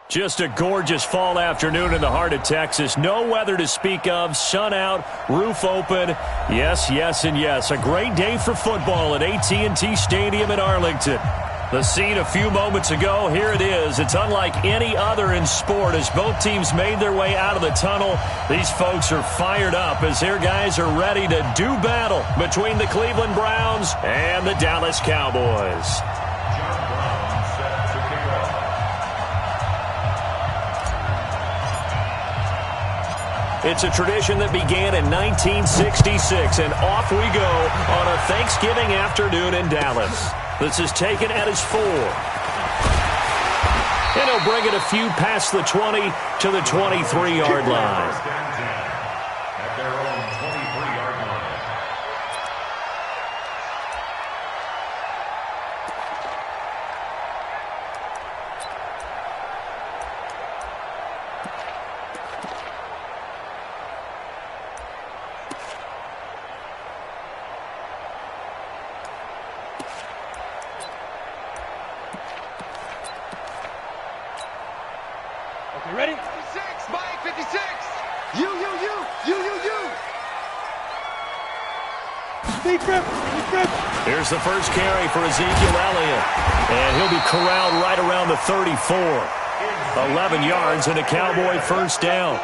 Just a gorgeous fall afternoon in the heart of Texas. No weather to speak of. Sun out, roof open. Yes, yes, and yes. A great day for football at AT&T Stadium in Arlington. The scene a few moments ago, here it is. It's unlike any other in sport as both teams made their way out of the tunnel. These folks are fired up as their guys are ready to do battle between the Cleveland Browns and the Dallas Cowboys. It's a tradition that began in 1966, and off we go on a Thanksgiving afternoon in Dallas. This is taken at his 4. And he'll bring it a few past the 20 to the 23-yard line. At their own 23-yard line. Okay, ready? 56, Mike, 56. You. Deep grip. Here's the first carry for Ezekiel Elliott. And he'll be corralled right around the 34. 11 yards and a Cowboy first down.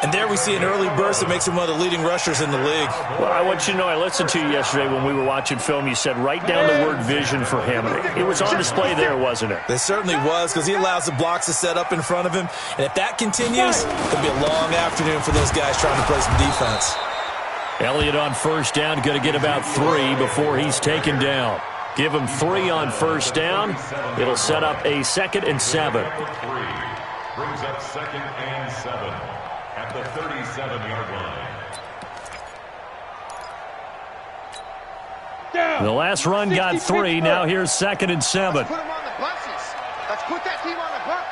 And there we see an early burst that makes him one of the leading rushers in the league. Well, I want you to know, I listened to you yesterday when we were watching film. You said write down the word vision for him. It was on display there, wasn't it? It certainly was, because he allows the blocks to set up in front of him. And if that continues, it'll be a long afternoon for those guys trying to play some defense. Elliott on first down, going to get about 3 before he's taken down. Give him 3 on first down. It'll set up a 2nd and 7. Brings up 2nd and 7 at the 37-yard line. The last run got 3. Now here's 2nd and 7. Let's put him on the buses. Let's put that team on the bus.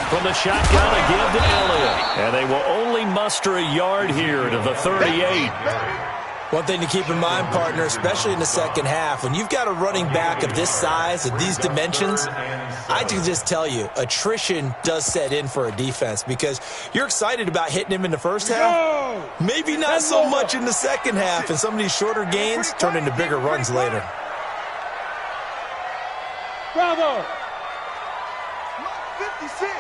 From the shotgun, a give to Elliott. And they will only muster a yard here to the 38. One thing to keep in mind, partner, especially in the second half, when you've got a running back of this size, of these dimensions, I can just tell you, attrition does set in for a defense because you're excited about hitting him in the first half. Maybe not so much in the second half, and some of these shorter gains turn into bigger runs later. Bravo! Mike's 56.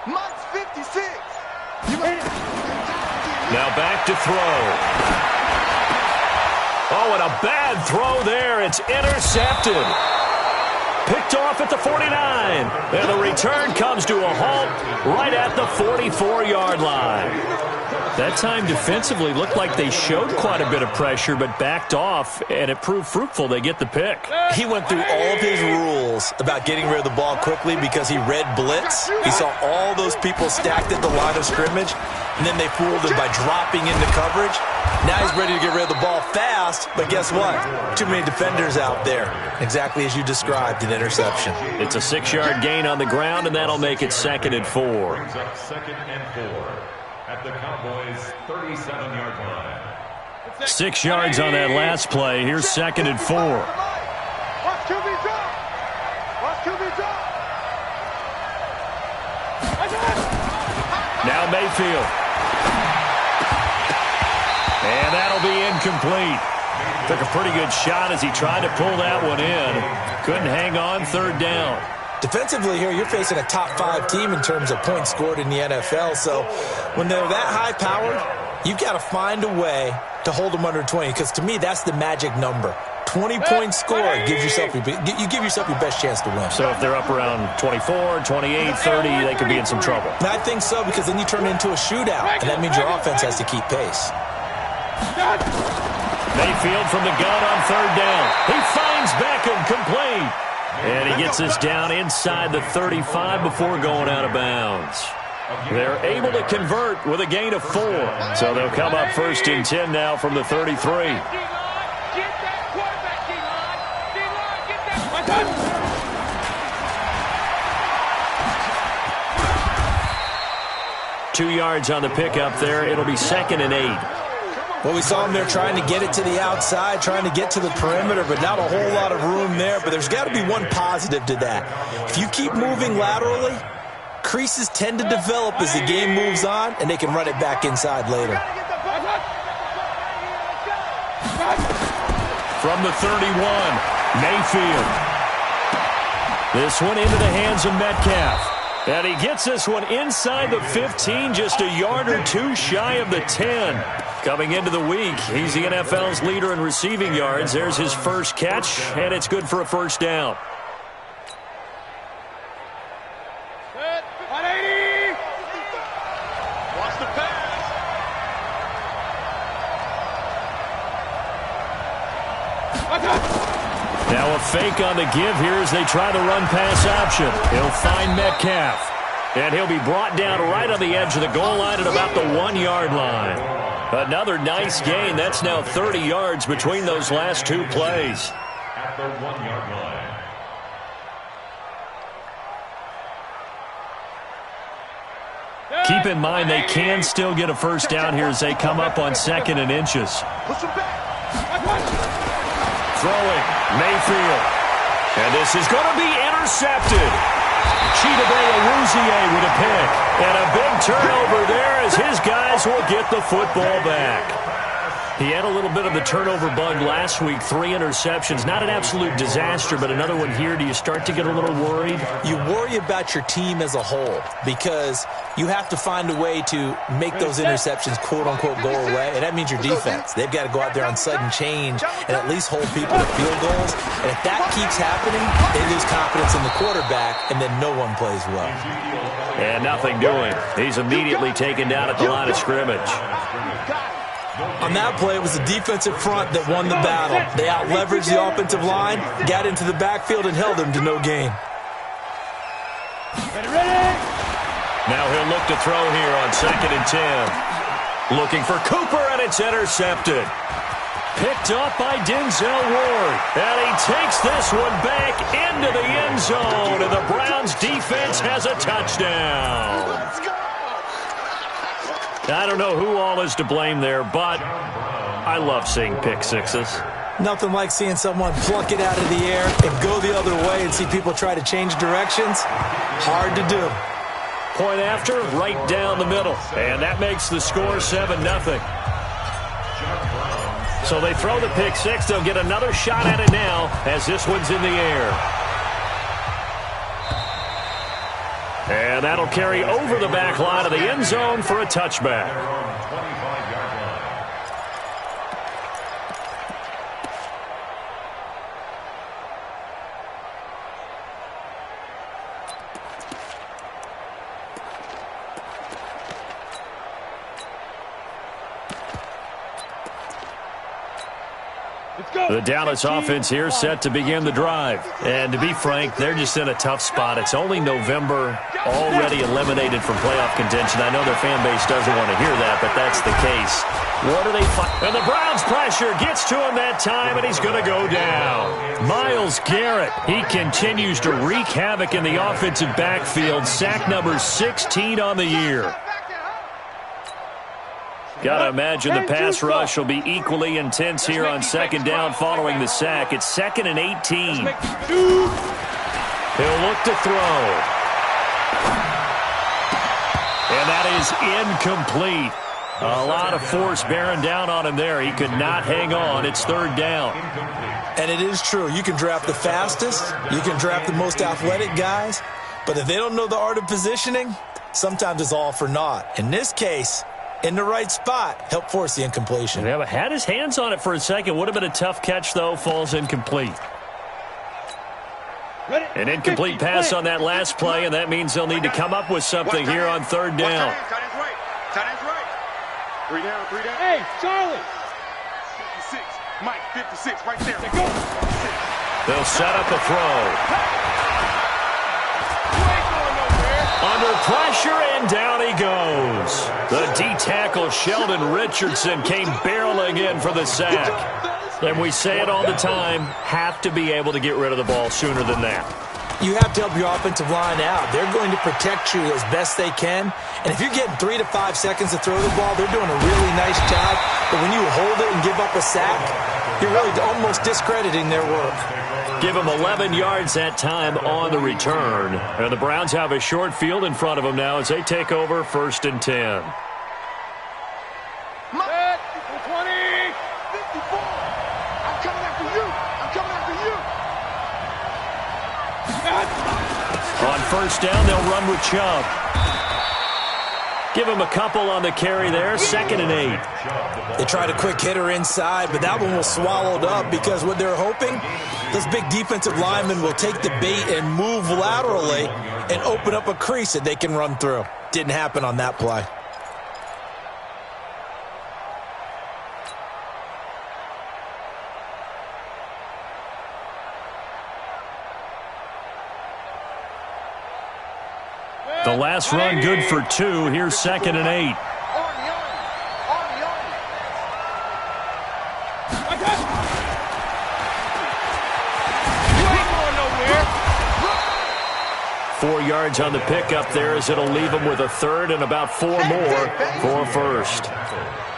Mike's 56. Now back to throw. Oh, and a bad throw there. It's intercepted. Picked off at the 49. And the return comes to a halt right at the 44-yard line. That time defensively looked like they showed quite a bit of pressure but backed off, and it proved fruitful. They get the pick. He went through all of his rules about getting rid of the ball quickly because he read blitz. He saw all those people stacked at the line of scrimmage, and then they fooled him by dropping into coverage. Now he's ready to get rid of the ball fast, but guess what? Too many defenders out there. Exactly as you described, an interception. It's a 6-yard gain on the ground, and that'll make it 2nd and 4. Brings up 2nd and 4 at the Cowboys' 37-yard line. 6 yards on that last play. Here's 2nd and 4. Watch QB drop. Watch QB drop. Now Mayfield. And that'll be incomplete. Took a pretty good shot as he tried to pull that one in. Couldn't hang on, 3rd down. Defensively here, you're facing a top-5 team in terms of points scored in the NFL. So when they're that high-powered, you've got to find a way to hold them under 20. Because to me, that's the magic number. 20 points scored gives yourself you give yourself your best chance to win. So if they're up around 24, 28, 30, they could be in some trouble. And I think so, because then you turn it into a shootout, and that means your offense has to keep pace. Mayfield from the gun on 3rd down. He finds Beckham, complete. And he gets this down inside the 35 before going out of bounds. They're able to convert with a gain of 4. So they'll come up 1st and 10 now from the 33. 2 yards on the pickup there. It'll be 2nd and 8. Well, we saw him there trying to get it to the outside, trying to get to the perimeter, but not a whole lot of room there. But there's got to be one positive to that. If you keep moving laterally, creases tend to develop as the game moves on, and they can run it back inside later. From the 31, Mayfield. This one into the hands of Metcalf. And he gets this one inside the 15, just a yard or two shy of the 10. Coming into the week, he's the NFL's leader in receiving yards. There's his first catch, and it's good for a first down. Set, 180. Watch the pass. Now a fake on the give here as they try the run-pass option. He'll find Metcalf. And he'll be brought down right on the edge of the goal line at about the 1-yard line. Another nice gain. That's now 30 yards between those last two plays. At the 1-yard line. Keep in mind they can still get a first down here as they come up on 2nd and inches. Push him back. Throwing, Mayfield. And this is going to be intercepted. Chidobe-Awuzie with a pick. And a big turnover there as his guys will get the football back. He had a little bit of the turnover bug last week, 3 interceptions. Not an absolute disaster, but another one here. Do you start to get a little worried? You worry about your team as a whole because you have to find a way to make those interceptions, quote-unquote, go away, and that means your defense. They've got to go out there on sudden change and at least hold people to field goals. And if that keeps happening, they lose confidence in the quarterback, and then no one plays well. And nothing doing. He's immediately taken down at the line of scrimmage. On that play, it was the defensive front that won the battle. They out-leveraged the offensive line, got into the backfield, and held them to no gain. Now he'll look to throw here on 2nd and 10. Looking for Cooper, and it's intercepted. Picked up by Denzel Ward. And he takes this one back into the end zone, and the Browns defense has a touchdown. I don't know who all is to blame there, but I love seeing pick sixes. Nothing like seeing someone pluck it out of the air and go the other way and see people try to change directions. Hard to do. Point after, right down the middle. And that makes the score 7-0. So they throw the pick six. They'll get another shot at it now as this one's in the air. And that'll carry over the back line of the end zone for a touchback. The Dallas offense here set to begin the drive. And to be frank, they're just in a tough spot. It's only November, already eliminated from playoff contention. I know their fan base doesn't want to hear that, but that's the case. What do they find? And the Browns pressure gets to him that time, and he's going to go down. Myles Garrett, he continues to wreak havoc in the offensive backfield. Sack number 16 on the year. Got to imagine the pass rush will be equally intense here on 2nd down following the sack. It's 2nd and 18. He'll look to throw. And that is incomplete. A lot of force bearing down on him there. He could not hang on. It's 3rd down. And it is true. You can draft the fastest. You can draft the most athletic guys. But if they don't know the art of positioning, sometimes it's all for naught. In this case, in the right spot, help force the incompletion. Yeah, but had his hands on it for a second. Would have been a tough catch, though. Falls incomplete. An incomplete pass on that last play, and that means they'll need to come up with something here on 3rd down. Tight end's right. Tight end's right. 3 down, 3 down. Hey, Charlie. 56. Mike, 56, right there. Go. They'll set up a throw. Under pressure, and down he goes. The D-tackle Sheldon Richardson came barreling in for the sack. And we say it all the time, have to be able to get rid of the ball sooner than that. You have to help your offensive line out. They're going to protect you as best they can. And if you're getting 3 to 5 seconds to throw the ball, they're doing a really nice job. But when you hold it and give up a sack, you're really almost discrediting their work. Give them 11 yards that time on the return. And the Browns have a short field in front of them now as they take over 1st and 10. Set, 20, 54. I'm coming after you. I'm coming after you. On 1st down, they'll run with Chubb. Give him a couple on the carry there, 2nd and 8. They tried a quick hitter inside, but that one was swallowed up because what they're hoping, those big defensive linemen will take the bait and move laterally and open up a crease that they can run through. Didn't happen on that play. The last run good for 2. Here's 2nd and 8. You ain't going nowhere. 4 yards on the pickup there as it'll leave them with a 3rd and about 4 more for 1st.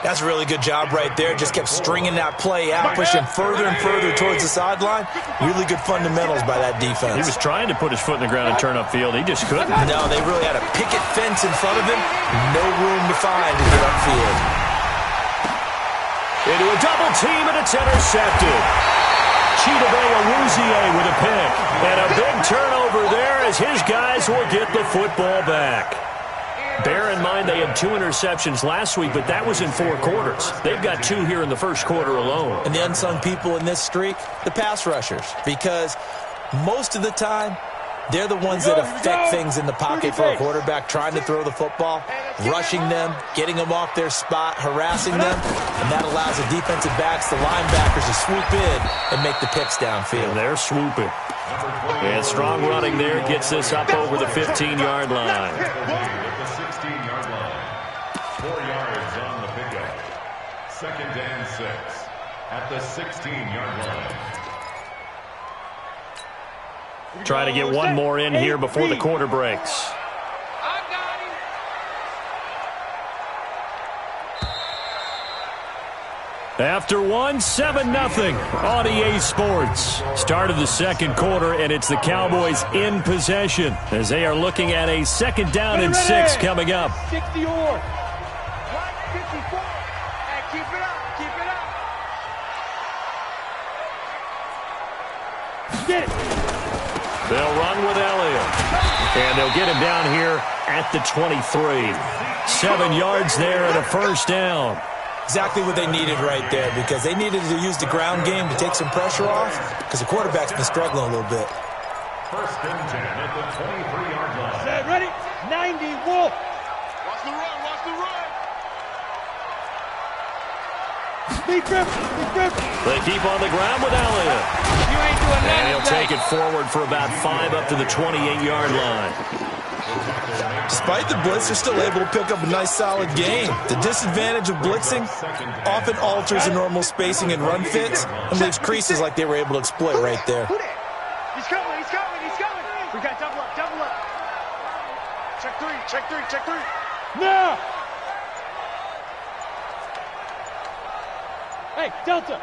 That's a really good job right there. Just kept stringing that play out, pushing further and further towards the sideline. Really good fundamentals by that defense. He was trying to put his foot in the ground and turn upfield. He just couldn't. No, they really had a picket fence in front of him. No room to find to get upfield. Into a double team, and it's intercepted. Chidobe Awuzie with a pick. And a big turnover there as his guys will get the football back. Bear in mind they had 2 interceptions last week, but that was in 4 quarters. They've got 2 here in the 1st quarter alone. And the unsung people in this streak, the pass rushers, because most of the time, they're the ones that affect things in the pocket for a quarterback, trying to throw the football, rushing them, getting them off their spot, harassing them, and that allows the defensive backs, the linebackers to swoop in and make the picks downfield. And they're swooping. And strong running there gets this up over the 15-yard line. 2nd and 6 at the 16-yard line. Try to get one more in here before the quarter breaks. After 1, 7-0 on EA Sports. Start of the 2nd quarter, and it's the Cowboys in possession as they are looking at a 2nd down and 6 coming up. 60 or 54. Hey, keep it up. Keep it up. Get it. They'll run with Elliott. And they'll get him down here at the 23. 7 yards there and a 1st down. Exactly what they needed right there, because they needed to use the ground game to take some pressure off, because the quarterback's been struggling a little bit. 1st and 10 at the 23-yard line. Set, ready? 90, Wolf. Watch the run, watch the run. Speed grip, speed grip. They keep on the ground with Elliott. You ain't doing that. And he'll take it forward for about 5 up to the 28-yard line. Despite the blitz, they're still able to pick up a nice, solid game. The disadvantage of blitzing often alters the normal spacing and run fits and leaves creases like they were able to exploit right there. He's coming, he's coming, he's coming. We got double up, double up. Check 3, check 3, check 3. Now! Hey, Delta.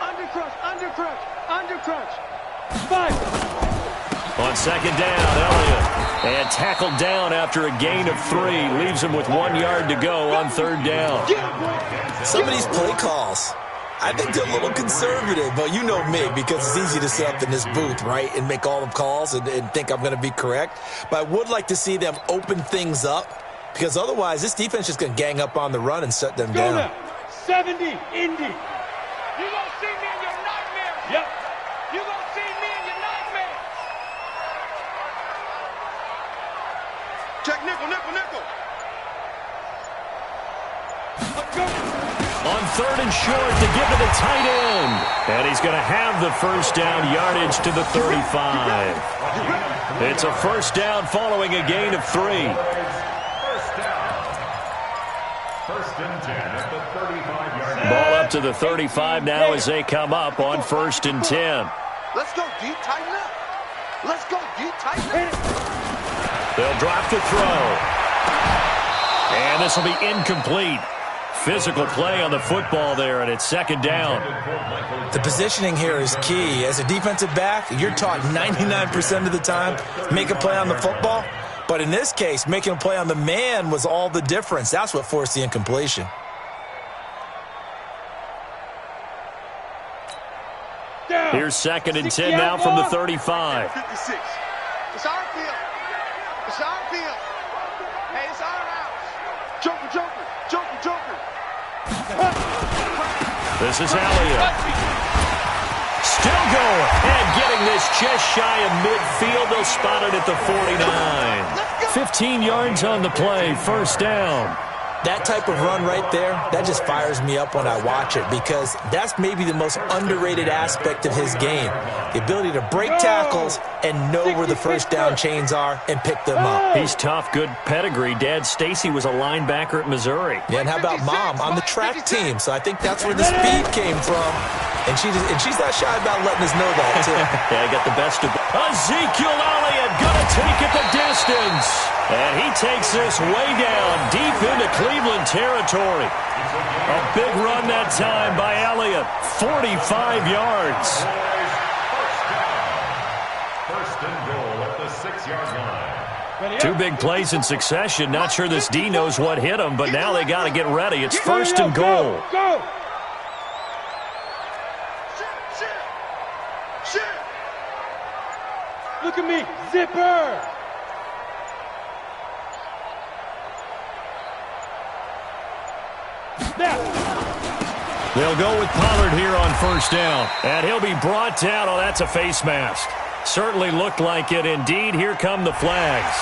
Under crunch, under crunch, under crunch. 5. On 2nd down, Elliott. And tackled down after a gain of 3. Leaves him with 1 yard to go on 3rd down. Some of these play calls, I think they're a little conservative, but you know me, because it's easy to sit up in this booth, right, and make all the calls and think I'm going to be correct. But I would like to see them open things up, because otherwise this defense is just going to gang up on the run and shut them down. Now. 70, Indy. You gonna see me in your nightmare. Yep. You gonna see me in your nightmare. Check nickel, nickel, nickel. Let's go. On 3rd and short to give to the tight end. And he's going to have the 1st down yardage to the 35. It's a 1st down following a gain of 3. 1st down. 1st and 10 at the 35-yard line. Ball up to the 35 now as they come up on 1st and 10. Let's go, deep, tighten up. Let's go, D. Tighten it. They'll drop to throw. And this will be incomplete. Physical play on the football there, and it's second down. The positioning here is key. As a defensive back, you're taught 99% of the time, make a play on the football. But in this case, making a play on the man was all the difference. That's what forced the incompletion. Here's second and 10 now from the 35. 56. It's our field. It's our field. Hey, it's our house. Joker, Joker, Joker, Joker. This is Elliott. Still going. And getting this just shy of midfield. They'll spot it at the 49. 15 yards on the play. First down. That type of run right there, that just fires me up when I watch it because that's maybe the most underrated aspect of his game. The ability to break tackles and know where the first down chains are and pick them up. He's tough, good pedigree. Dad, Stacy, was a linebacker at Missouri. Yeah, and how about Mom on the track team? So I think that's where the speed came from. And she's not shy about letting us know that, too. Yeah, I got the best of Ezekiel Elliott gonna take it the distance. And he takes this way down, deep into Cleveland territory. A big run that time by Elliott, 45 yards. First and goal at the 6-yard line. Two big plays in succession. Not sure this D knows what hit him, but now they got to get ready. It's first and goal. Go! Look at me, zipper! They'll go with Pollard here on first down. And he'll be brought down. Oh, that's a face mask. Certainly looked like it. Indeed, here come the flags.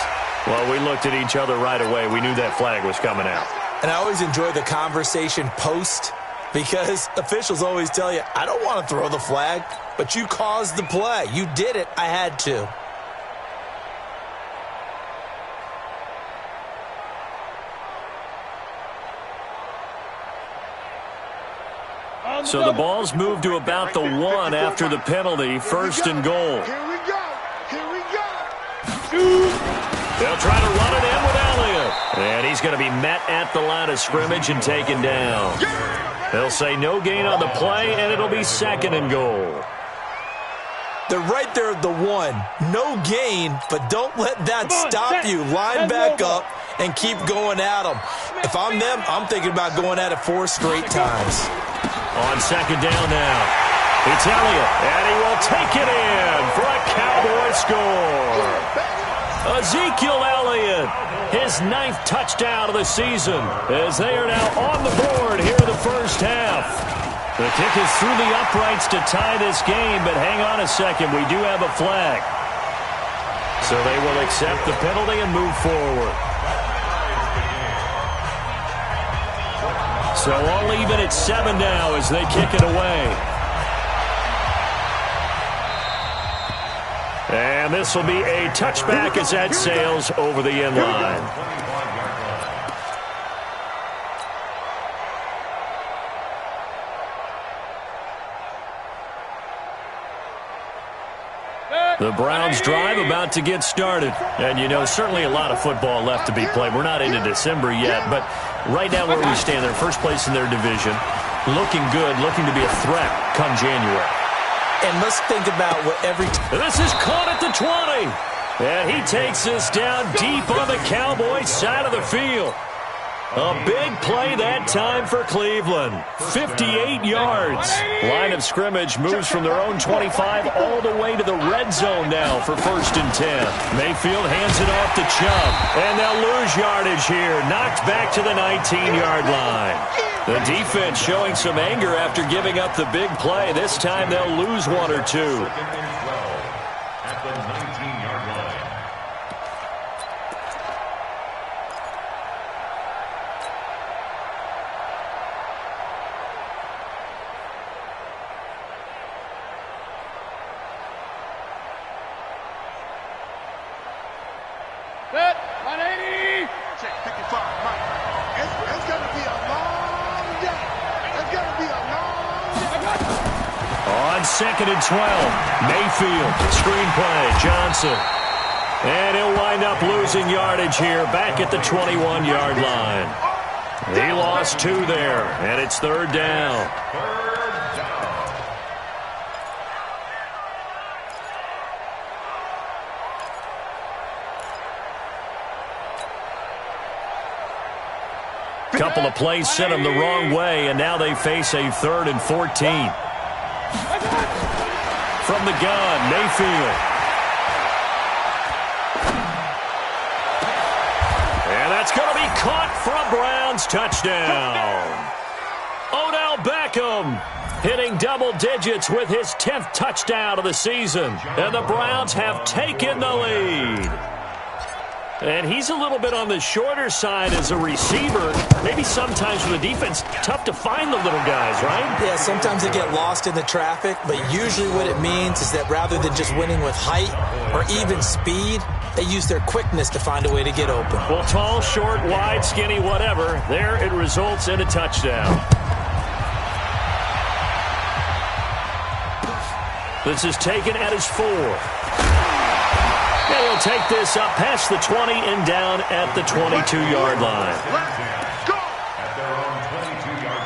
Well, we looked at each other right away. We knew that flag was coming out. And I always enjoy the conversation post because officials always tell you, I don't want to throw the flag, but you caused the play. You did it. I had to. So the ball's moved to about the 1 after the penalty. First and goal. Here we go. Here we go. They'll try to run it in with Elliott. And he's going to be met at the line of scrimmage and taken down. They'll say no gain on the play, and it'll be second and goal. They're right there at the 1. No gain, but don't let that stop you. Line back up and keep going at them. If I'm them, I'm thinking about going at it 4 straight times. On second down now, it's Elliott, and he will take it in for a Cowboy score. Ezekiel Elliott, his 9th touchdown of the season, as they are now on the board here in the first half. The kick is through the uprights to tie this game, but hang on a second, we do have a flag. So they will accept the penalty and move forward. So all even at 7 now as they kick it away. And this will be a touchback as that sails over the end line. The Browns drive about to get started. And, you know, certainly a lot of football left to be played. We're not into December yet, but right now where we stand, they're first place in their division. Looking good, looking to be a threat come January. And let's think about what every... This is caught at the 20. And he takes this down deep on the Cowboys side of the field. A big play that time for Cleveland. 58 yards. Line of scrimmage moves from their own 25 all the way to the red zone now for first and 10. Mayfield hands it off to Chubb. And they'll lose yardage here. Knocked back to the 19-yard line. The defense showing some anger after giving up the big play. This time they'll lose 1 or 2. At the 19-yard line. Set, 180. Check 55, Mike. It's going to be a long day. It's going to be a long day. On 2nd and 12. Mayfield, screenplay, Johnson. And he'll wind up losing yardage here back at the 21-yard line. He lost 2 there, and it's 3rd down. Couple of plays sent them the wrong way, and now they face a 3rd and 14. From the gun, Mayfield. And that's going to be caught for a Browns touchdown. Odell Beckham hitting double digits with his 10th touchdown of the season. And the Browns have taken the lead. And he's a little bit on the shorter side as a receiver. Maybe sometimes for the defense, tough to find the little guys, right? Yeah, sometimes they get lost in the traffic, but usually what it means is that rather than just winning with height or even speed, they use their quickness to find a way to get open. Well, tall, short, wide, skinny, whatever, there it results in a touchdown. This is taken at his 4. And he'll take this up past the 20 and down at the 22-yard line. Let's go! At their own 22-yard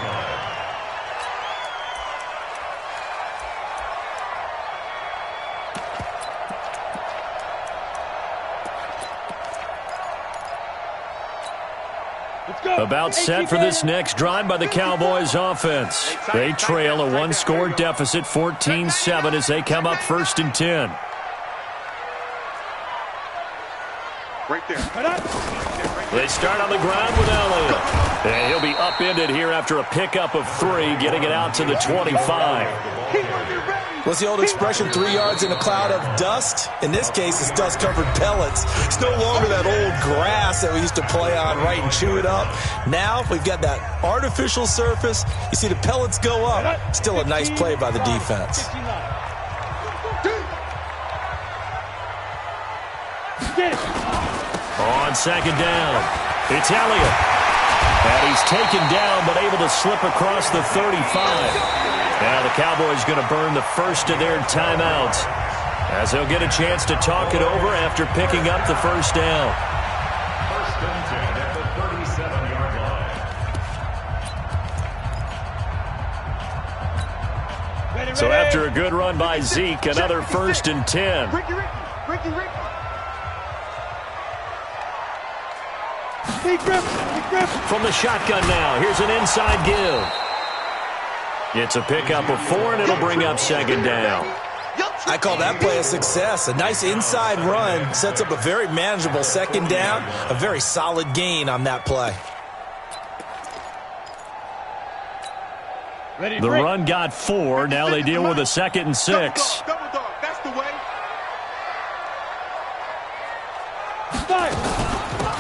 line. About set for this next drive by the Cowboys offense. They trail a 1-score deficit, 14-7, as they come up 1st and 10. Right there. They start on the ground with Elliott. And he'll be upended here after a pickup of 3, getting it out to the 25. What's the old expression, 3 yards in a cloud of dust? In this case, it's dust-covered pellets. It's no longer that old grass that we used to play on, right, and chew it up. Now we've got that artificial surface. You see the pellets go up. Still a nice play by the defense. On 2nd down, it's Elliott. And he's taken down, but able to slip across the 35. Now the Cowboys going to burn the first of their timeouts, as they'll get a chance to talk it over after picking up the 1st down. 1st and 10 at the 37-yard line. So after a good run by Zeke, another 1st and 10. Ricky. From the shotgun now, here's an inside give. It's a pickup of 4, and it'll bring up 2nd down. I call that play a success. A nice inside run sets up a very manageable 2nd down. A very solid gain on that play. The run got 4. Now they deal with a 2nd and 6. Double dog. That's the way.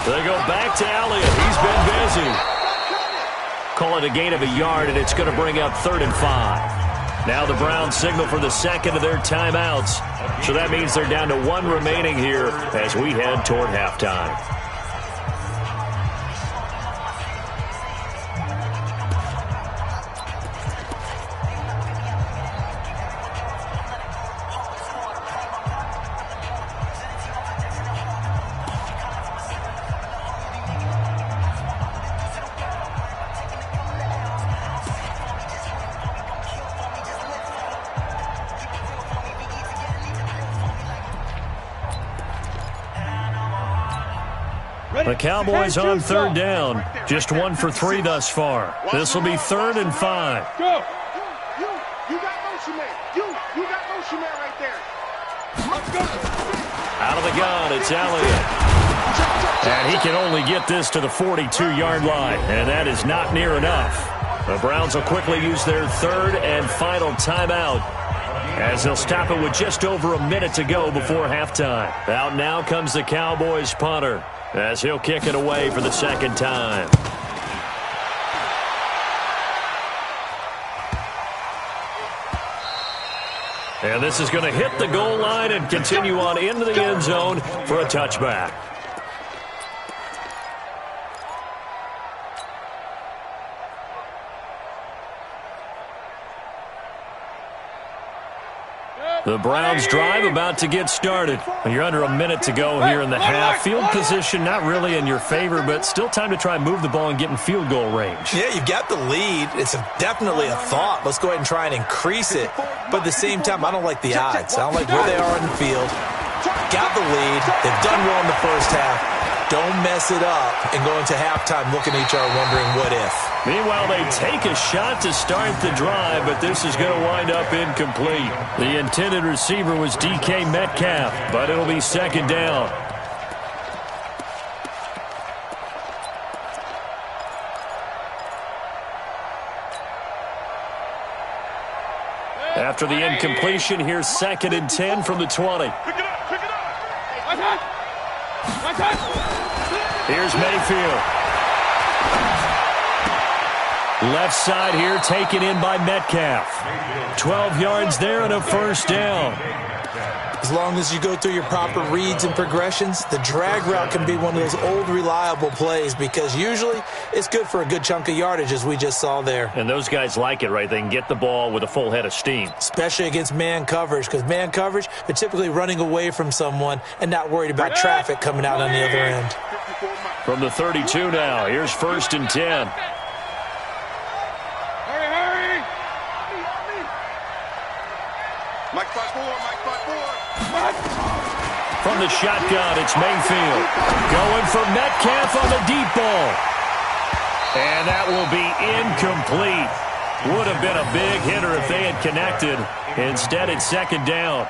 They go back to Elliott. He's been busy. Call it a gain of a yard, and it's going to bring up 3rd and 5. Now the Browns signal for the 2nd of their timeouts. So that means they're down to 1 remaining here as we head toward halftime. The Cowboys on 3rd down. Just 1 for 3 thus far. This will be 3rd and 5. Go. You got motion man. You got motion man right there. Let's go. Out of the gun, it's Elliott. And he can only get this to the 42-yard line, and that is not near enough. The Browns will quickly use their 3rd and final timeout, as they'll stop it with just over a minute to go before halftime. Out now comes the Cowboys punter, as he'll kick it away for the 2nd time. And this is going to hit the goal line and continue on into the end zone for a touchback. The Browns drive about to get started. You're under a minute to go here in the half. Field position not really in your favor, but still time to try and move the ball and get in field goal range. Yeah, you've got the lead. It's definitely a thought. Let's go ahead and try and increase it. But at the same time, I don't like the odds. I don't like where they are in the field. Got the lead. They've done well in the first half. Don't mess it up and go into halftime looking at each other wondering what if. Meanwhile, they take a shot to start the drive, but this is going to wind up incomplete. The intended receiver was DK Metcalf, but it'll be second down. After the incompletion, here's 2nd and 10 from the 20. Here's Mayfield. Left side here taken in by Metcalf. 12 yards there and a first down. As long as you go through your proper reads and progressions, the drag route can be one of those old reliable plays because usually it's good for a good chunk of yardage as we just saw there. And those guys like it, right? They can get the ball with a full head of steam. Especially against man coverage because man coverage, they're typically running away from someone and not worried about traffic coming out on the other end. From the 32 now, here's 1st and 10. Hurry! Mike 5-4, Mike 5-4. From the shotgun, it's Mayfield. Going for Metcalf on the deep ball. And that will be incomplete. Would have been a big hitter if they had connected. Instead, it's 2nd down.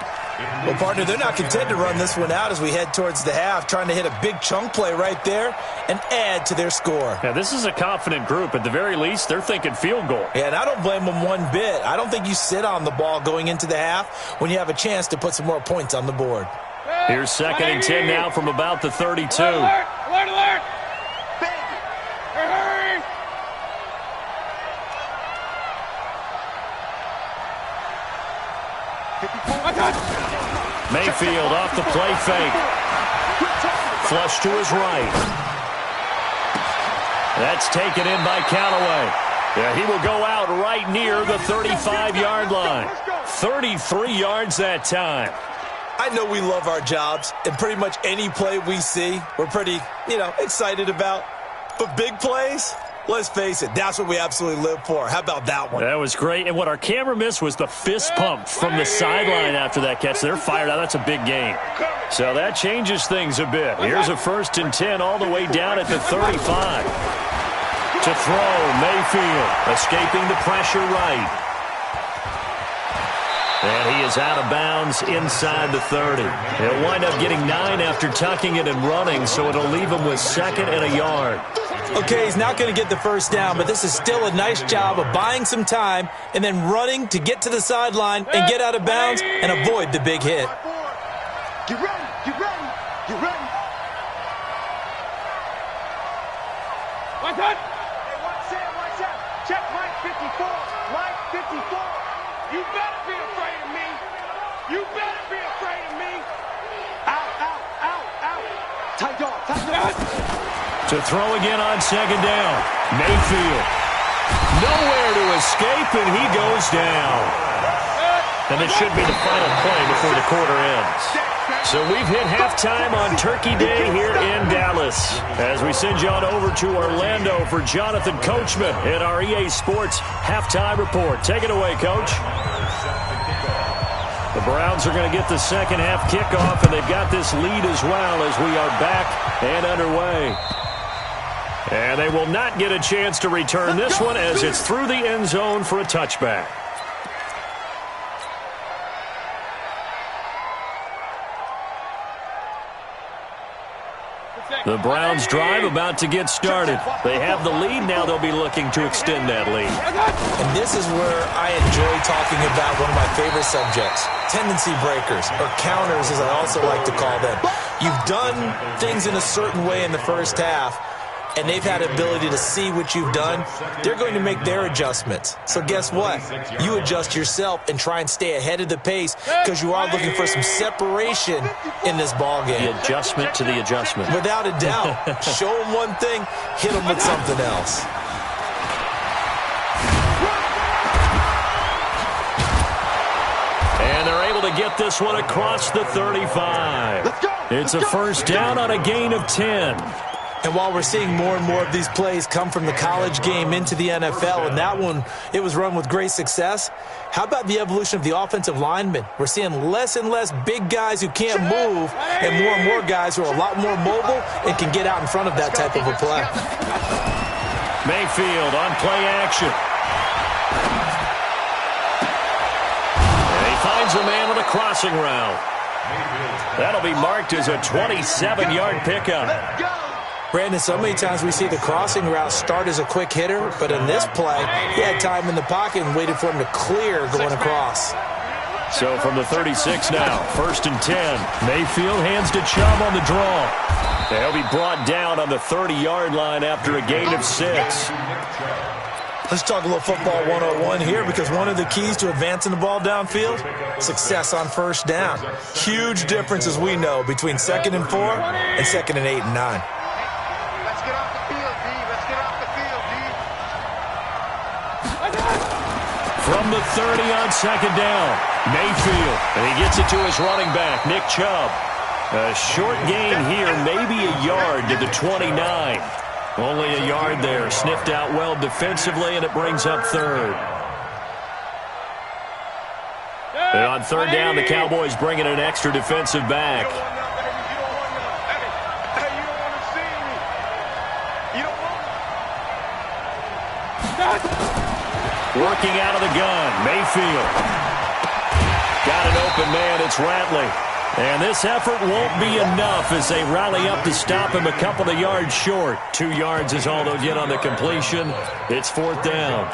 Well, partner, they're not content to run this one out as we head towards the half, trying to hit a big chunk play right there and add to their score. Yeah, this is a confident group. At the very least, they're thinking field goal. Yeah, and I don't blame them one bit. I don't think you sit on the ball going into the half when you have a chance to put some more points on the board. Here's 2nd and 10 now from about the 32. Alert! Hurry! Mayfield off the play fake. Flush to his right. That's taken in by Callaway. Yeah, he will go out right near the 35-yard line. 33 yards that time. I know we love our jobs, and pretty much any play we see, we're pretty, excited about. But big plays, let's face it, that's what we absolutely live for. How about that one? That was great. And what our camera missed was the fist pump from the sideline after that catch. They're fired out. That's a big game. So that changes things a bit. Here's a 1st and 10 all the way down at the 35. To throw, Mayfield escaping the pressure right. And he is out of bounds inside the 30. He'll wind up getting 9 after tucking it and running, so it'll leave him with 2nd and a yard. Okay, he's not going to get the first down, but this is still a nice job of buying some time and then running to get to the sideline and get out of bounds and avoid the big hit. Get ready! Get ready! Get ready! Watch out! Hey, watch out! Check Mike 54! Mike 54! You better be afraid of me! You better be afraid of me! Out! Tight dog! To throw again on 2nd down. Mayfield. Nowhere to escape, and he goes down. And it should be the final play before the quarter ends. So we've hit halftime on Turkey Day here in Dallas. As we send you on over to Orlando for Jonathan Coachman in our EA Sports Halftime Report. Take it away, Coach. The Browns are going to get the second half kickoff, and they've got this lead as well as we are back and underway. And they will not get a chance to return this one as it's through the end zone for a touchback. The Browns drive about to get started. They have the lead. Now they'll be looking to extend that lead. And this is where I enjoy talking about one of my favorite subjects, tendency breakers, or counters as I also like to call them. You've done things in a certain way in the first half, and they've had ability to see what you've done. They're going to make their adjustments. So guess what? You adjust yourself and try and stay ahead of the pace because you are looking for some separation in this ballgame. The adjustment to the adjustment. Without a doubt. Show them one thing, hit them with something else. And they're able to get this one across the 35. It's a first down on a gain of 10. And while we're seeing more and more of these plays come from the college game into the NFL, and that one, it was run with great success, how about the evolution of the offensive linemen? We're seeing less and less big guys who can't move and more guys who are a lot more mobile and can get out in front of that type of a play. Mayfield on play action. And he finds a man on the crossing route. That'll be marked as a 27-yard pickup. Brandon, so many times we see the crossing route start as a quick hitter, but in this play, he had time in the pocket and waited for him to clear going across. So from the 36 now, 1st and 10. Mayfield hands to Chubb on the draw. They'll be brought down on the 30-yard line after a gain of 6. Let's talk a little football 101 here, because one of the keys to advancing the ball downfield, success on first down. Huge difference, as we know, between 2nd and 4 and 2nd and 8 and 9. From the 30 on 2nd down, Mayfield, and he gets it to his running back, Nick Chubb. A short gain here, maybe a yard to the 29. Only a yard there, sniffed out well defensively, and it brings up 3rd. And on 3rd down, the Cowboys bring in an extra defensive back. Working out of the gun, Mayfield. Got an open man, it's Ratley. And this effort won't be enough as they rally up to stop him a couple of yards short. 2 yards is all they'll get on the completion. It's 4th down.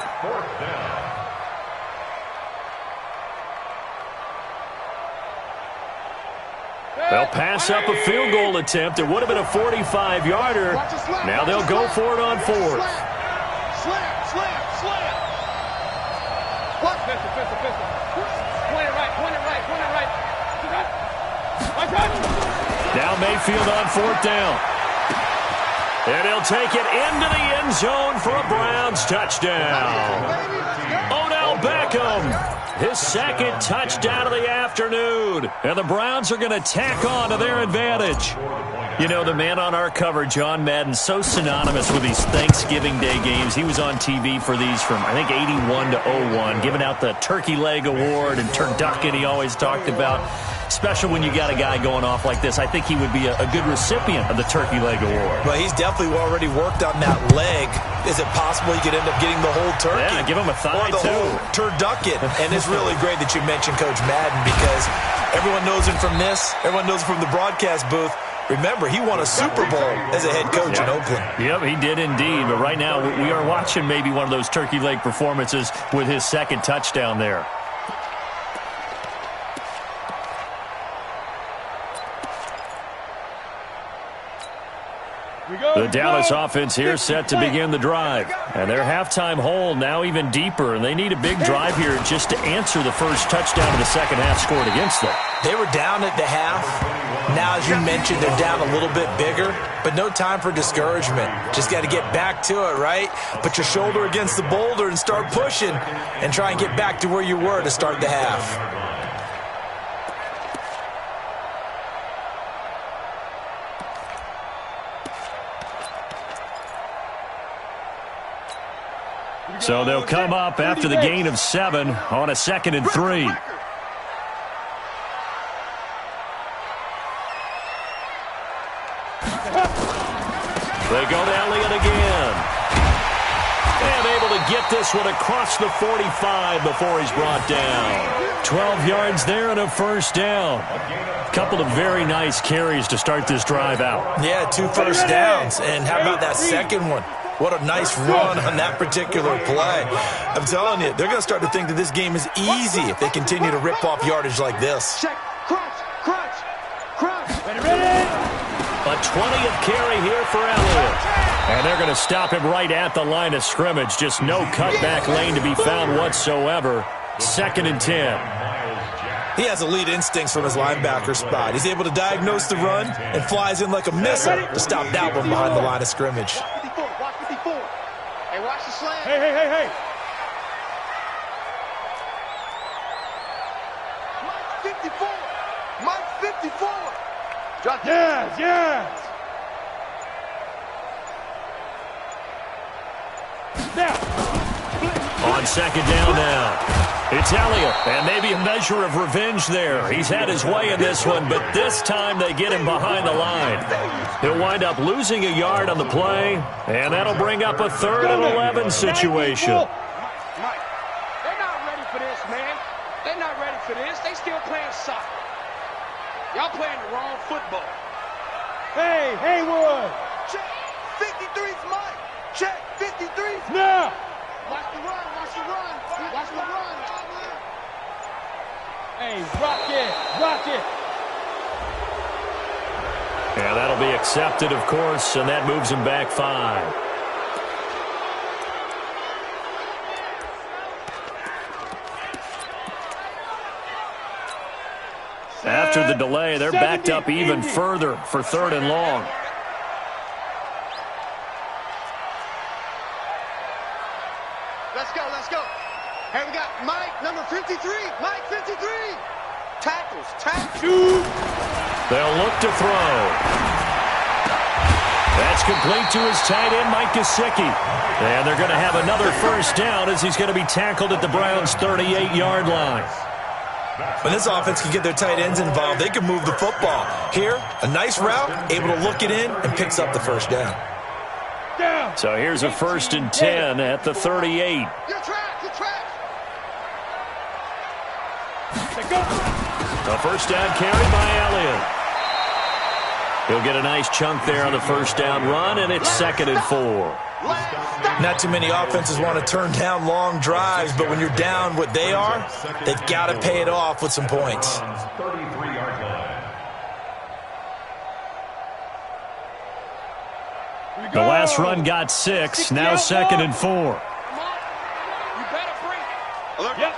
They'll pass up a field goal attempt. It would have been a 45-yarder. Now they'll go for it on 4th. Now Mayfield on 4th down. And he'll take it into the end zone for a Browns touchdown. Odell Beckham, his 2nd touchdown of the afternoon. And the Browns are going to tack on to their advantage. You know, the man on our cover, John Madden, so synonymous with these Thanksgiving Day games. He was on TV for these from, I think, 81 to 01, giving out the Turkey Leg Award and turducken he always talked about. Special when you got a guy going off like this. I think he would be a good recipient of the Turkey Leg Award. Well, he's definitely already worked on that leg. Is it possible he could end up getting the whole turkey? Yeah, give him a thigh, or the too. whole turducken. And it's really great that you mentioned Coach Madden, because everyone knows him from this. Everyone knows him from the broadcast booth. Remember, he won a Super Bowl as a head coach in Oakland. Yep, he did indeed. But right now, we are watching maybe one of those turkey leg performances with his 2nd touchdown there. The Dallas offense here set to begin the drive. And their halftime hole now even deeper. And they need a big drive here just to answer the first touchdown of the second half scored against them. They were down at the half. Now, as you mentioned, they're down a little bit bigger. But no time for discouragement. Just got to get back to it, right? Put your shoulder against the boulder and start pushing. And try and get back to where you were to start the half. So they'll come up after the gain of 7 on a 2nd and 3. They go to Elliott again. And able to get this one across the 45 before he's brought down. 12 yards there and a first down. Couple of very nice carries to start this drive out. Yeah, 2 first downs. And how about that second one? What a nice run on that particular play. I'm telling you, they're going to start to think that this game is easy if they continue to rip off yardage like this. Check. Crunch. Ready. A 20th carry here for Elliott. And they're going to stop him right at the line of scrimmage. Just no cutback lane to be found whatsoever. 2nd and 10. He has elite instincts from his linebacker spot. He's able to diagnose the run and flies in like a missile to stop that one behind the line of scrimmage. Hey, watch the slant. Hey. Yes, yes. Now. On second down now. It's Elliott, and maybe a measure of revenge there. He's had his way in this one, but this time they get him behind the line. He'll wind up losing a yard on the play, and that'll bring up a 3rd and 11 situation. Mike, they're not ready for this, man. They're not ready for this. They still playing soccer. Y'all playing the wrong football. Hey, Haywood. Check. 53's Mike. Check. 53's. Now. Watch the run. Watch the run. Watch the run. Hey, rock it. Rock it. Yeah, that'll be accepted, of course, and that moves him back 5. After the delay, they're backed up even further for 3rd and long. Let's go. Let's go. Hey, we got Mike, number 53. Mike, 53. Tackles. Tackles. They'll look to throw. That's complete to his tight end, Mike Gesicki. And they're going to have another 1st down as he's going to be tackled at the Browns' 38-yard line. When this offense can get their tight ends involved, they can move the football. Here, a nice route, able to look it in, and picks up the 1st down. So here's a 1st and 10 at the 38. Your track. Your track. A 1st down carried by Elliott. He'll get a nice chunk there on the 1st down run, and it's 2nd and 4. Not too many offenses want to turn down long drives, but when you're down what they are, they've got to pay it off with some points. 33-yard line. The last run got 6, now 2nd and 4. Come on. You better bring it. Alert. Yep.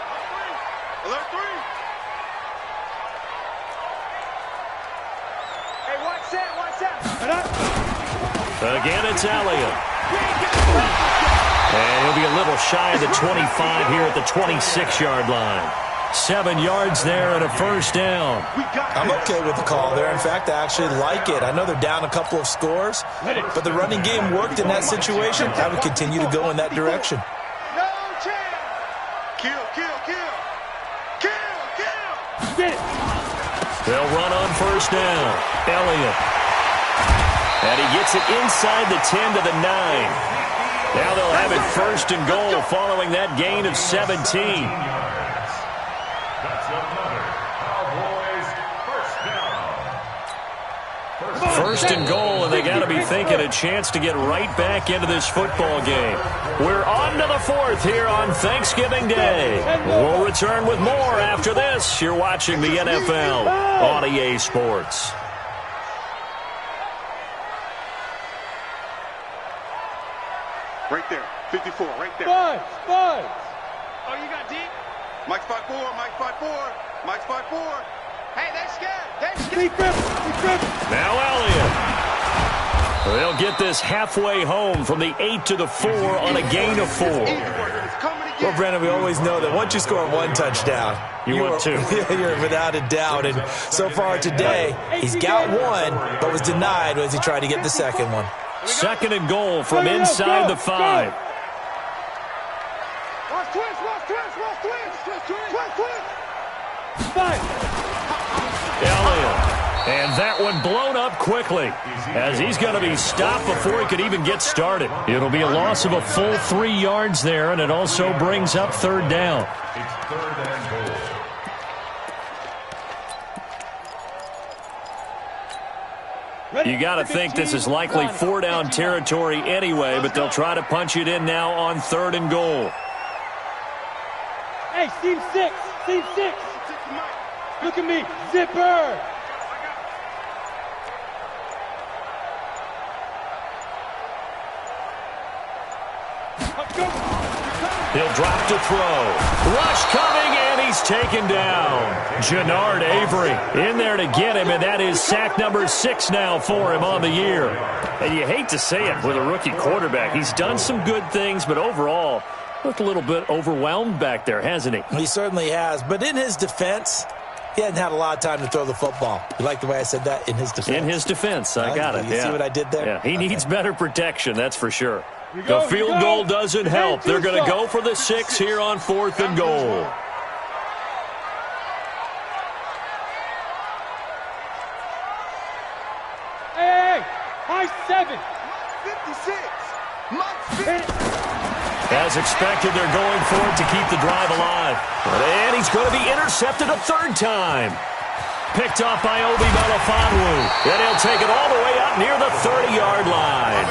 Alert 3. Hey, watch that. Watch that. Again, it's Elliott. And he'll be a little shy of the 25 here at the 26-yard line. 7 yards there and a 1st down. I'm okay with the call there. In fact, I actually like it. I know they're down a couple of scores, but the running game worked in that situation. I would continue to go in that direction. No chance. Kill. They'll run on 1st down. Elliott. And he gets it inside the 10 to the 9. Now they'll have it 1st and goal following that gain of 17. That's another Cowboys 1st down. 1st and goal, and they got to be thinking a chance to get right back into this football game. We're on to the 4th here on Thanksgiving Day. We'll return with more after this. You're watching the NFL on EA Sports. Right there. 54. Right there. Five. Oh, you got deep? Mike's 5'4". Mike's 5'4". Mike's 5'4". Hey, they scared. Be crippled. Now Elliott. They'll get this halfway home from the 8 to the 4 on a gain of 4. Well, Brandon, we always know that once you score 1 touchdown, You want 2. You're without a doubt. And so far today, he's got 1, but was denied as he tried to get the 2nd one. 2nd and goal from inside the 5. Watch twist. Elliott. And that one blown up quickly as he's going to be stopped before he could even get started. It'll be a loss of a full 3 yards there, and it also brings up 3rd down. It's 3rd and goal. You got to think this is likely 4-down territory anyway, but they'll try to punch it in now on 3rd and goal. Hey, Steve 6. Look at me. Zipper. He'll drop to throw. Rush coming, and he's taken down. Jannard Avery in there to get him, and that is sack number 6 now for him on the year. And you hate to say it with a rookie quarterback. He's done some good things, but overall, looked a little bit overwhelmed back there, hasn't he? He certainly has. But in his defense, He hadn't had a lot of time to throw the football. You like the way I said that? In his defense? In his defense. I got it. You see what I did there? Yeah, he needs better protection, that's for sure. The field goal doesn't help. They're going to go for the 6 here on 4th and goal. Hey, my 7. 56. Mike 50. As expected, they're going for it to keep the drive alive. And he's going to be intercepted a 3rd time. Picked off by Obi Melifonwu. And he'll take it all the way up near the 30-yard line.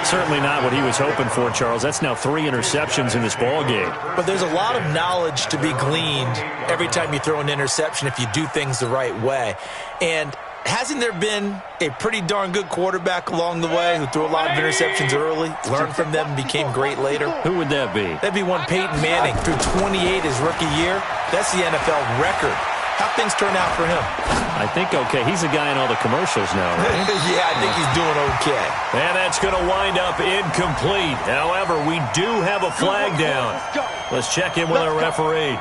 Certainly not what he was hoping for, Charles. That's now 3 interceptions in this ball game. But there's a lot of knowledge to be gleaned every time you throw an interception if you do things the right way. And hasn't there been a pretty darn good quarterback along the way who threw a lot of interceptions early, learned from them, and became great later? Who would that be? That'd be one Peyton Manning, threw 28 his rookie year. That's the NFL record. How'd things turn out for him? I think okay. He's a guy in all the commercials now, right? Yeah, I think he's doing okay. And that's going to wind up incomplete. However, we do have a flag down. Let's check in with our referee.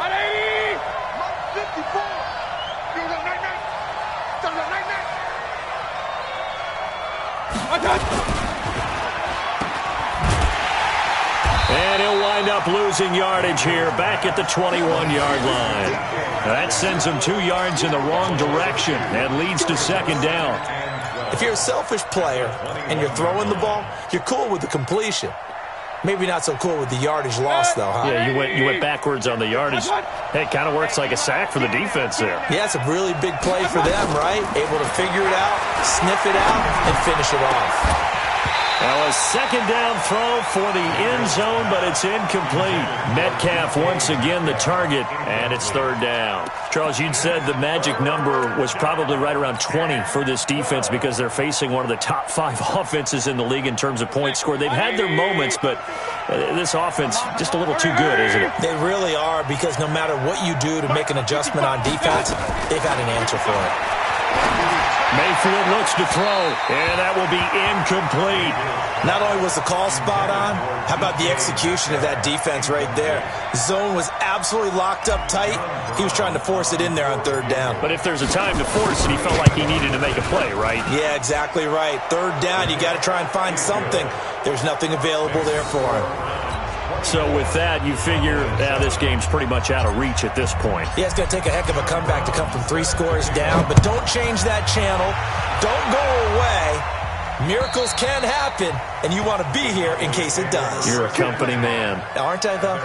180. Mike 54. And he'll wind up losing yardage here, back at the 21-yard line. That sends him 2 yards in the wrong direction and leads to 2nd down. If you're a selfish player and you're throwing the ball, you're cool with the completion. Maybe not so cool with the yardage loss, though, huh? Yeah, you went backwards on the yardage. Hey, it kind of works like a sack for the defense there. Yeah, it's a really big play for them, right? Able to figure it out, sniff it out, and finish it off. Well, a 2nd down throw for the end zone, but it's incomplete. Metcalf once again the target, and it's 3rd down. Charles, you'd said the magic number was probably right around 20 for this defense because they're facing one of the top 5 offenses in the league in terms of points scored. They've had their moments, but this offense just a little too good, isn't it? They really are, because no matter what you do to make an adjustment on defense, they've had an answer for it. Mayfield looks to throw, and that will be incomplete. Not only was the call spot on, how about the execution of that defense right there? Zone was absolutely locked up tight. He was trying to force it in there on 3rd down. But if there's a time to force it, he felt like he needed to make a play, right? Yeah, exactly right. 3rd down, you got to try and find something. There's nothing available there for him. So with that, you figure this game's pretty much out of reach at this point. Yeah, it's going to take a heck of a comeback to come from 3 scores down, but don't change that channel. Don't go away. Miracles can happen, and you want to be here in case it does. You're a company man. Aren't I, though?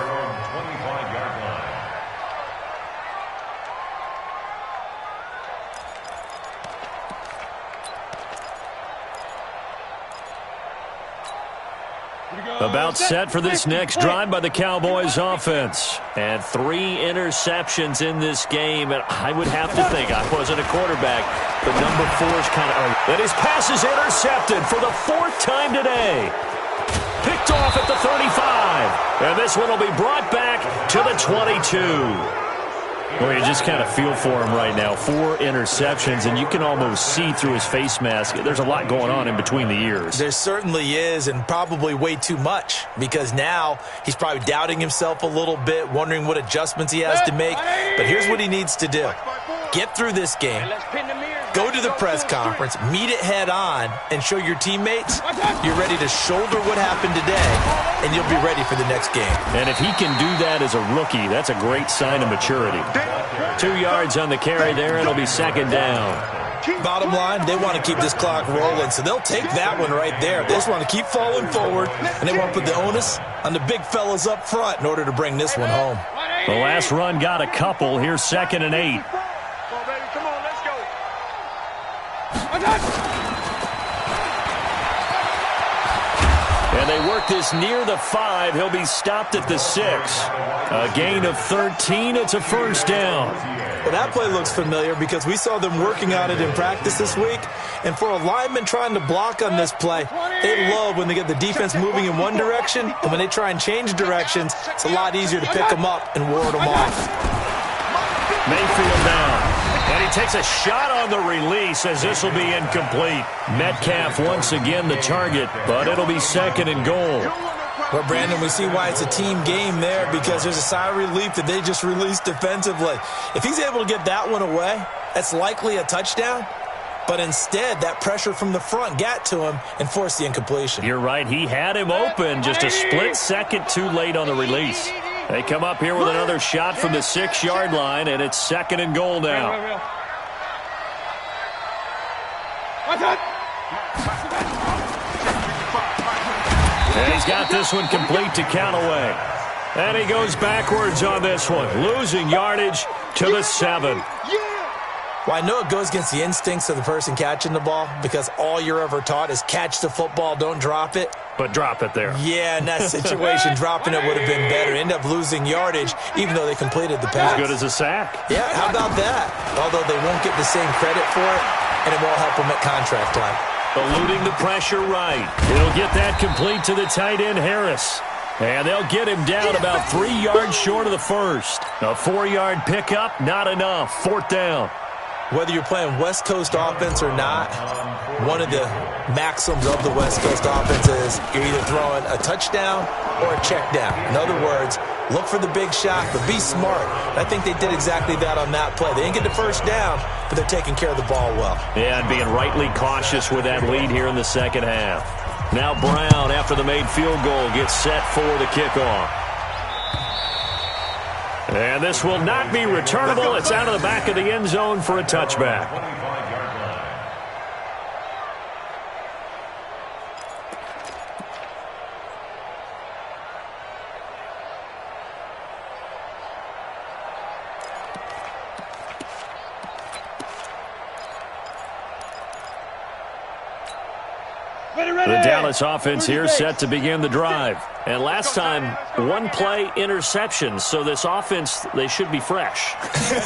About set for this next drive by the Cowboys offense. And 3 interceptions in this game. And I would have to think, I wasn't a quarterback, but number 4 is kind of... And his pass is intercepted for the 4th time today. Picked off at the 35. And this one will be brought back to the 22. Well, you just kind of feel for him right now. 4 interceptions, and you can almost see through his face mask. There's a lot going on in between the ears. There certainly is, and probably way too much, because now he's probably doubting himself a little bit, wondering what adjustments he has to make. But here's what he needs to do. Get through this game, go to the press conference, meet it head on, and show your teammates you're ready to shoulder what happened today, and you'll be ready for the next game. And if he can do that as a rookie, that's a great sign of maturity. 2 yards on the carry there, and it'll be 2nd down. Bottom line, they want to keep this clock rolling, so they'll take that one right there. They just want to keep falling forward, and they want to put the onus on the big fellas up front in order to bring this one home. The last run got a couple. Here's 2nd and 8. And they work this near the 5. He'll be stopped at the 6. A gain of 13. It's a 1st down. Well, that play looks familiar because we saw them working on it in practice this week. And for a lineman trying to block on this play, they love when they get the defense moving in one direction. And when they try and change directions, it's a lot easier to pick them up and ward them off. Mayfield down. And he takes a shot on the release as this will be incomplete. Metcalf once again the target, but it'll be 2nd and goal. Well, Brandon, we see why it's a team game there, because there's a sigh of relief that they just released defensively. If he's able to get that one away, that's likely a touchdown. But instead, that pressure from the front got to him and forced the incompletion. You're right. He had him open, just a split second too late on the release. They come up here with another shot from the 6-yard line, and it's 2nd and goal now. And he's got this one complete to Callaway. And he goes backwards on this one, losing yardage to the 7. Well, I know it goes against the instincts of the person catching the ball, because all you're ever taught is catch the football, don't drop it. But drop it there. Yeah, in that situation, dropping it would have been better. End up losing yardage, even though they completed the pass. As good as a sack. Yeah, how about that? Although they won't get the same credit for it, and it won't help them at contract time. Eluding the pressure right. He'll get that complete to the tight end, Harris. And they'll get him down about 3 yards short of the first. A 4-yard pickup, not enough. 4th down. Whether you're playing West Coast offense or not, one of the maxims of the West Coast offense is you're either throwing a touchdown or a check down. In other words, look for the big shot, but be smart. I think they did exactly that on that play. They didn't get the first down, but they're taking care of the ball well. Yeah, and being rightly cautious with that lead here in the second half. Now Brown, after the made field goal, gets set for the kickoff. And this will not be returnable. It's out of the back of the end zone for a touchback. The Dallas offense here set to begin the drive. And last time, 1-play interception. So this offense, they should be fresh.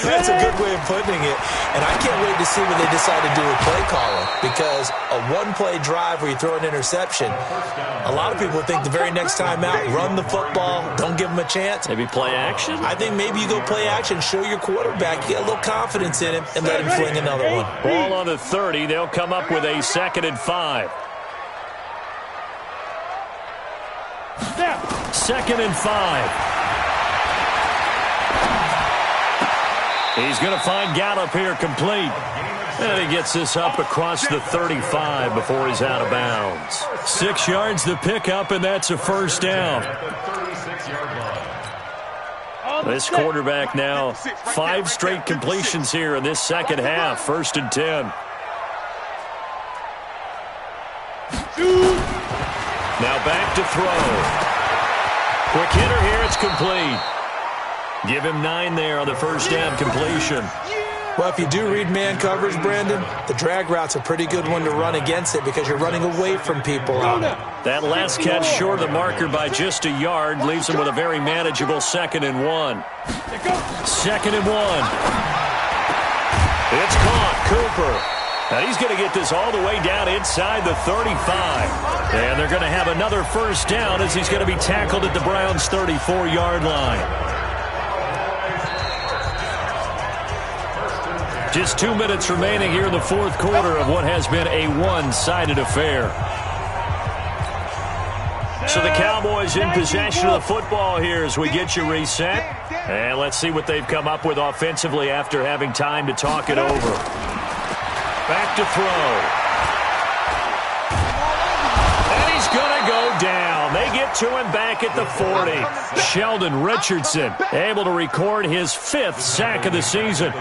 That's a good way of putting it. And I can't wait to see what they decide to do with play calling. Because a 1-play drive where you throw an interception, a lot of people think the very next time out, run the football, don't give them a chance. Maybe play action? I think maybe you go play action, show your quarterback, you get a little confidence in him, and let him fling another one. Ball on the 30. They'll come up with a 2nd and 5. 2nd and 5. He's going to find Gallup here complete. And he gets this up across the 35 before he's out of bounds. 6 yards the pickup, and that's a 1st down. This quarterback now 5 straight completions here in this second half. 1st and 10. Now back to throw. Quick hitter here, it's complete. Give him 9 there on the 1st down completion. Well, if you do read man coverage, Brandon, the drag route's a pretty good one to run against it because you're running away from people on it. That last catch short of the marker by just a yard leaves him with a very manageable 2nd and 1. 2nd and 1. It's caught. Cooper. Now he's going to get this all the way down inside the 35. And they're going to have another 1st down as he's going to be tackled at the Browns' 34-yard line. Just 2 minutes remaining here in the 4th quarter of what has been a one-sided affair. So the Cowboys in possession of the football here as we get you reset. And let's see what they've come up with offensively after having time to talk it over. Back to throw. And he's going to go down. They get to him back at the 40. Sheldon Richardson able to record his 5th sack of the season.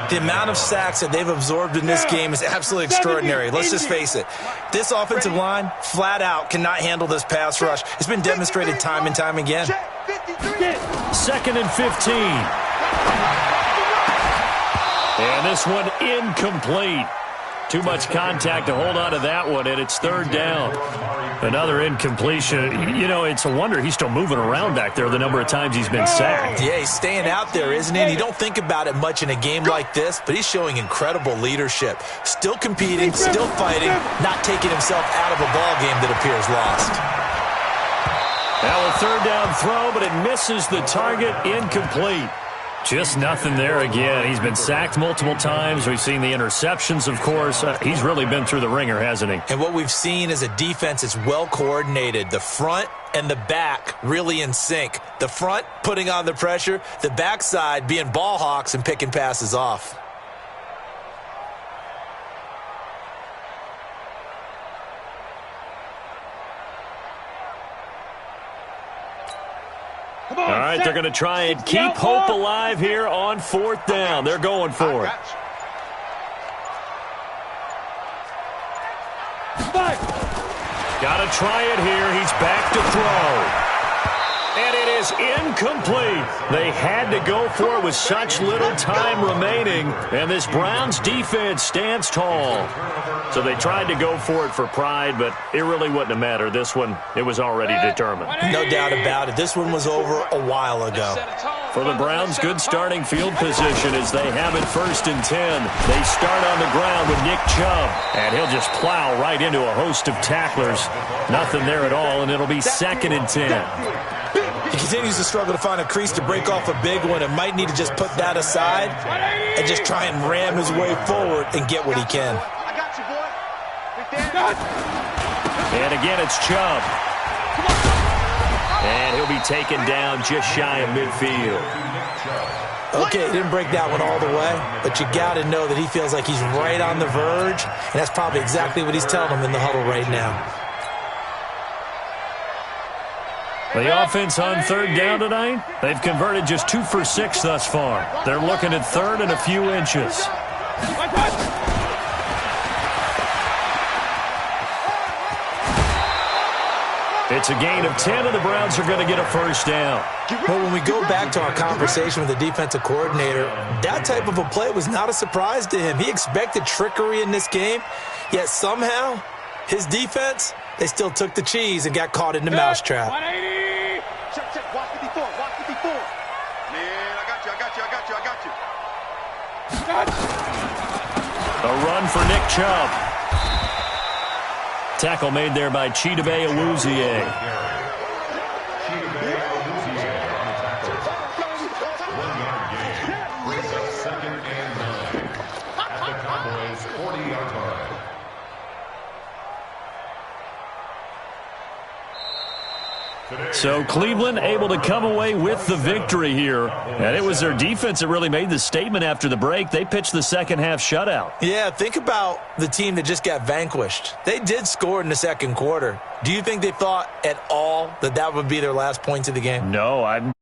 The amount of sacks that they've absorbed in this game is absolutely extraordinary. Let's just face it. This offensive line, flat out, cannot handle this pass rush. It's been demonstrated time and time again. 2nd and 15. And this one incomplete. Too much contact to hold on to that one, and it's 3rd down. Another incompletion. You know, it's a wonder he's still moving around back there the number of times he's been sacked. Yeah, he's staying out there, isn't he? And you don't think about it much in a game like this, but he's showing incredible leadership. Still competing, still fighting, not taking himself out of a ball game that appears lost. Now a 3rd down throw, but it misses the target. Incomplete. Just nothing there again. He's been sacked multiple times. We've seen the interceptions, of course. He's really been through the ringer, hasn't he? And what we've seen is a defense that's well coordinated. The front and the back really in sync. The front putting on the pressure, the backside being ball hawks and picking passes off. All right, they're going to try and keep hope alive here on 4th down. They're going for it. Got to try it here. He's back to throw. And it is incomplete. They had to go for it with such little time remaining. And this Browns defense stands tall. So they tried to go for it for pride, but it really wouldn't have mattered. This one, it was already determined. No doubt about it. This one was over a while ago. For the Browns, good starting field position as they have it 1st and 10. They start on the ground with Nick Chubb, and he'll just plow right into a host of tacklers. Nothing there at all, and it'll be 2nd and 10. He continues to struggle to find a crease to break off a big one and might need to just put that aside and just try and ram his way forward and get what he can. I got you, boy. And again, it's Chubb. And he'll be taken down just shy of midfield. Okay, he didn't break that one all the way, but you got to know that he feels like he's right on the verge, and that's probably exactly what he's telling him in the huddle right now. The offense on 3rd down tonight, they've converted just 2 for 6 thus far. They're looking at 3rd and a few inches. It's a gain of 10, and the Browns are going to get a 1st down. Well, when we go back to our conversation with the defensive coordinator, that type of a play was not a surprise to him. He expected trickery in this game, yet somehow his defense, they still took the cheese and got caught in the mousetrap. Check. Watch 54. Watch 54. Man, I got you. A run for Nick Chubb. Tackle made there by Chidobe Awuzie. Brings up 2nd and 9 at the Cowboys' 40-yard line. So Cleveland able to come away with the victory here. And it was their defense that really made the statement after the break. They pitched the second-half shutout. Yeah, think about the team that just got vanquished. They did score in the 2nd quarter. Do you think they thought at all that that would be their last points of the game? No, I'm